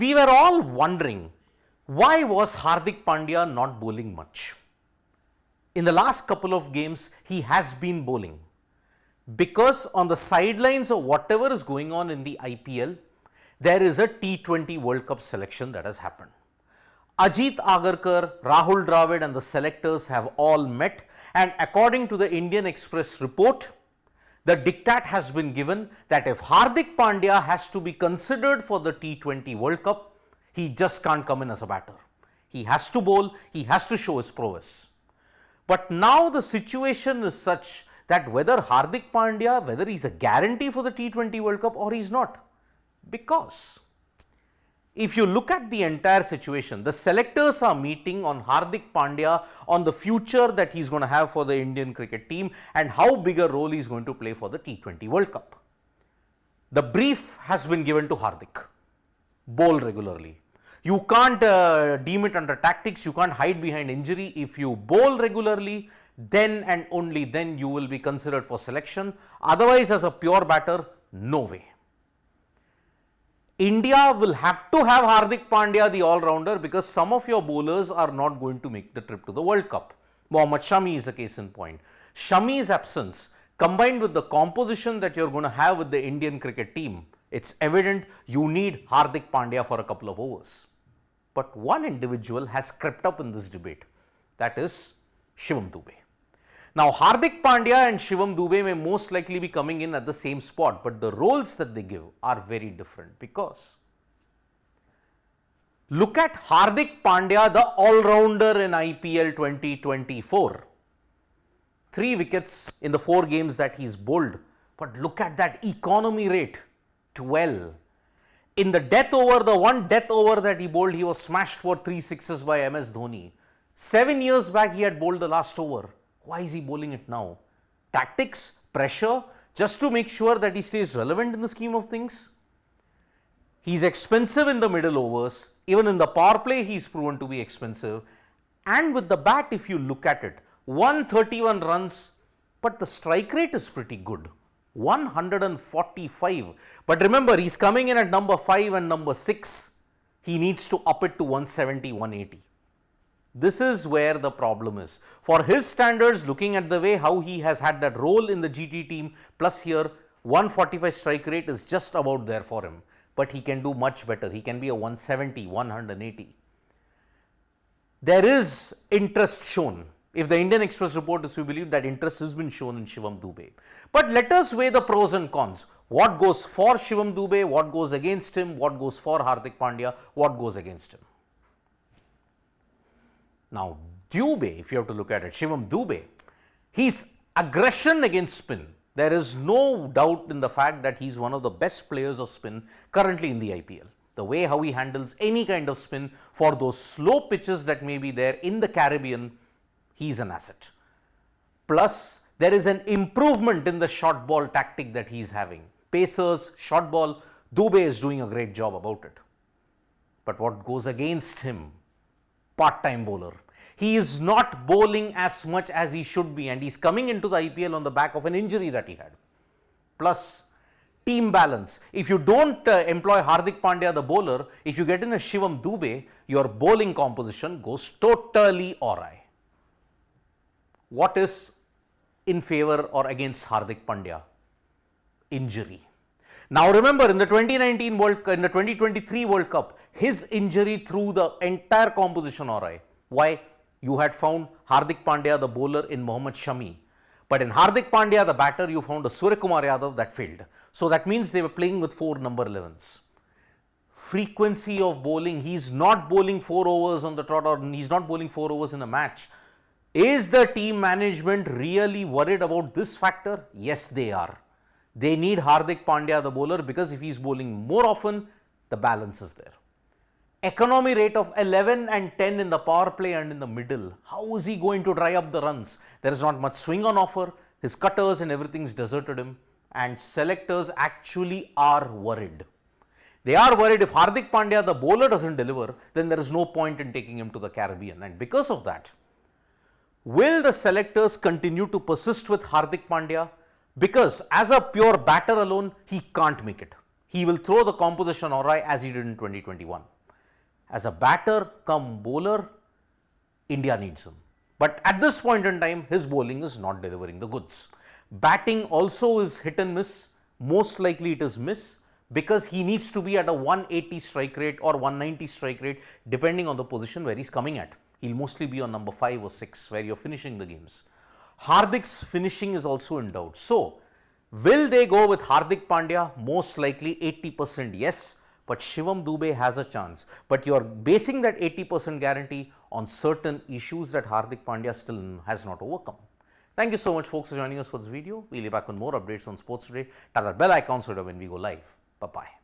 We were all wondering, why was Hardik Pandya not bowling much? In the last couple of games, he has been bowling. Because on the sidelines of whatever is going on in the IPL, there is a T20 World Cup selection that has happened. Ajit Agarkar, Rahul Dravid and the selectors have all met, and according to the Indian Express report, the diktat has been given that if Hardik Pandya has to be considered for the T20 World Cup, he just can't come in as a batter. He has to bowl, he has to show his prowess. But now the situation is such that whether Hardik Pandya, whether he's a guarantee for the T20 World Cup or he's not. Because if you look at the entire situation, the selectors are meeting on Hardik Pandya on the future that he's going to have for the Indian cricket team and how big a role he's going to play for the T20 World Cup. The brief has been given to Hardik. Bowl regularly. You can't deem it under tactics, you can't hide behind injury. If you bowl regularly, then and only then you will be considered for selection. Otherwise, as a pure batter, no way. India will have to have Hardik Pandya, the all-rounder, because some of your bowlers are not going to make the trip to the World Cup. Mohammad Shami is a case in point. Shami's absence, combined with the composition that you're going to have with the Indian cricket team, it's evident you need Hardik Pandya for a couple of overs. But one individual has crept up in this debate, that is Shivam Dube. Now, Hardik Pandya and Shivam Dube may most likely be coming in at the same spot, but the roles that they give are very different because look at Hardik Pandya, the all-rounder in IPL 2024. 3 wickets in the 4 games that he's bowled, but look at that economy rate, 12. In the death over, the one death over that he bowled, he was smashed for 3 sixes by MS Dhoni. 7 years back, he had bowled the last over. Why is he bowling it now? Tactics, pressure, just to make sure that he stays relevant in the scheme of things. He's expensive in the middle overs. Even in the power play, he's proven to be expensive. And with the bat, if you look at it, 131 runs, but the strike rate is pretty good. 145. But remember, he's coming in at number 5 and number 6. He needs to up it to 170, 180. This is where the problem is. For his standards, looking at the way how he has had that role in the GT team, plus here 145 strike rate is just about there for him. But he can do much better. He can be a 170, 180. There is interest shown. If the Indian Express report is to be believed, that interest has been shown in Shivam Dube. But let us weigh the pros and cons. What goes for Shivam Dube, what goes against him, what goes for Hardik Pandya, what goes against him. Now, Dube, if you have to look at it, Shivam Dube, his aggression against spin, there is no doubt in the fact that he's one of the best players of spin currently in the IPL. The way how he handles any kind of spin for those slow pitches that may be there in the Caribbean, he's an asset. Plus, there is an improvement in the short ball tactic that he's having. Pacers, short ball, Dube is doing a great job about it. But what goes against him? Part-time bowler. He is not bowling as much as he should be, and he's coming into the IPL on the back of an injury that he had. Plus, team balance. If you don't employ Hardik Pandya, the bowler, if you get in a Shivam Dube, your bowling composition goes totally awry. What is in favor or against Hardik Pandya? Injury. Now remember, in the 2019 World Cup, in the 2023 World Cup, his injury threw the entire composition awry. Why? You had found Hardik Pandya, the bowler, in Mohammad Shami. But in Hardik Pandya, the batter, you found a Surya Kumar Yadav that failed. So that means they were playing with 4 number 11s. Frequency of bowling, he's not bowling 4 overs on the trot, or he's not bowling 4 overs in a match. Is the team management really worried about this factor? Yes, they are. They need Hardik Pandya, the bowler, because if he's bowling more often, the balance is there. Economy rate of 11 and 10 in the power play and in the middle. How is he going to dry up the runs? There is not much swing on offer. His cutters and everything's deserted him. And selectors actually are worried. They are worried if Hardik Pandya, the bowler, doesn't deliver, then there is no point in taking him to the Caribbean. And because of that, will the selectors continue to persist with Hardik Pandya? Because as a pure batter alone, he can't make it. he will throw the composition awry as he did in 2021. As a batter come bowler, India needs him. But at this point in time, his bowling is not delivering the goods. Batting also is hit and miss. Most likely it is miss because he needs to be at a 180 strike rate or 190 strike rate depending on the position where he's coming at. He'll mostly be on number 5 or 6 where you're finishing the games. Hardik's finishing is also in doubt. So, will they go with Hardik Pandya? Most likely 80% yes, but Shivam Dube has a chance. But you're basing that 80% guarantee on certain issues that Hardik Pandya still has not overcome. Thank you so much folks for joining us for this video. We'll be back with more updates on Sports Today. Tap that bell icon so that when we go live. Bye-bye.